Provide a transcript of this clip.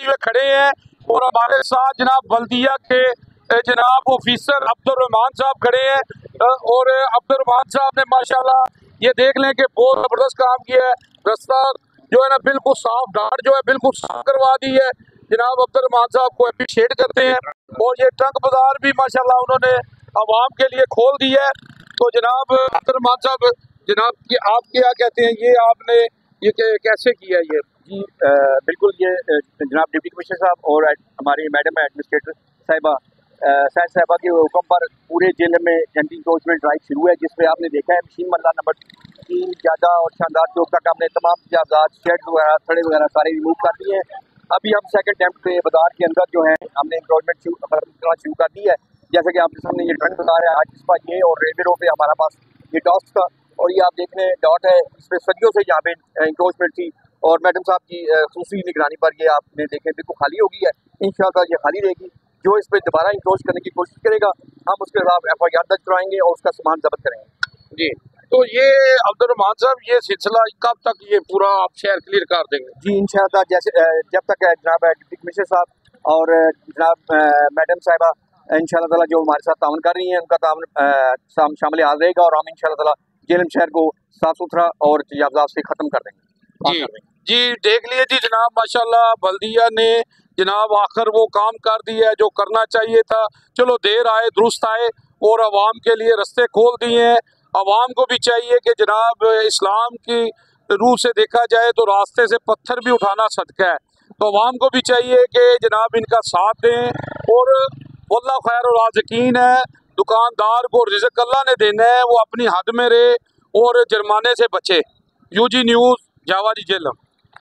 में खड़े हैं और हमारे साथ जनाब बल्दिया के जनाब ऑफिसर अब्दुर्रहमान साहब खड़े हैं और अब्दुर्रहमान साहब ने माशाल्लाह ये देख लें कि बहुत ज़बरदस्त काम किया है। रास्ता जो है ना बिल्कुल साफ, डाट जो है बिल्कुल साफ करवा दी है। जनाब अब्दुर्रहमान साहब को अप्रिशिएट करते हैं और ये ट्रक बाजार भी माशाल्लाह उन्होंने आवाम के लिए खोल दी है। तो जनाब अब्दुर्रहमान साहब, जनाब कि आप क्या कहते हैं, ये आपने ये कैसे किया ये? जी बिल्कुल, ये जनाब डिप्टी कमिश्नर साहब और हमारी मैडम एडमिनिस्ट्रेटर साहिबा साहिबा के हुक्म पर पूरे जिले में एंटी इंक्रोचमेंट ड्राइव शुरू है, जिसपे आपने देखा है मशीन मल्ला नंबर 3 ज्यादा और शानदार चौक तक हमने तमाम कागजात, शेड वगैरह, थड़े वगैरह सारे रिमूव कर दिए हैं। अभी हम सेकंड अटेम्प्ट पे बाजार के अंदर जो है हमने इंक्रोचमेंट करना शुरू कर दी है। जैसे कि आपके सामने ये ट्रक बाजार है, आज इस पर ये और रेलवे रोड पे हमारा पास ये डॉट्स था और ये आप देख रहे हैं डॉट है, इस पर सदियों से यहाँ पे इंक्रोचमेंट थी और मैडम साहब की खसूसी निगरानी पर ये आपने देखे बिल्कुल खाली हो गई है। इंशाअल्लाह ये खाली रहेगी। जो इस पर दोबारा इंक्रोच करने की कोशिश करेगा हम उसके खिलाफ FIR दर्ज कराएंगे और उसका सामान जब्त करेंगे। जी, तो ये अब्दुर्रहमान साहब ये सिलसिला कब तक ये पूरा आप शहर क्लियर कर देंगे? जी इंशाअल्लाह, जैसे जब तक जनाब डिप्टी कमिश्नर साहब और जनाब मैडम साहिबा इंशाअल्लाह ताला जो हमारे साथ तावन कर रही हैं उनका तावन शामिल हाल रहेगा और हम इंशाअल्लाह ताला जेलम शहर को साफ सुथरा और तेजाब से खत्म कर देंगे। जी देख लिए जी जनाब, माशाल्लाह बल्दिया ने जनाब आखिर वो काम कर दिया है जो करना चाहिए था। चलो देर आए दुरुस्त आए और आवाम के लिए रास्ते खोल दिए हैं। आवाम को भी चाहिए कि जनाब इस्लाम की रूह से देखा जाए तो रास्ते से पत्थर भी उठाना सदका है, तो आवाम को भी चाहिए कि जनाब इनका साथ दें और वल्लाह खैर और राज़िकीन है। दुकानदार को रिज़्क़ अल्लाह ने देना है, वो अपनी हद में रहे और जुर्माने से बचे। UG न्यूज़, जावा जी जेलम।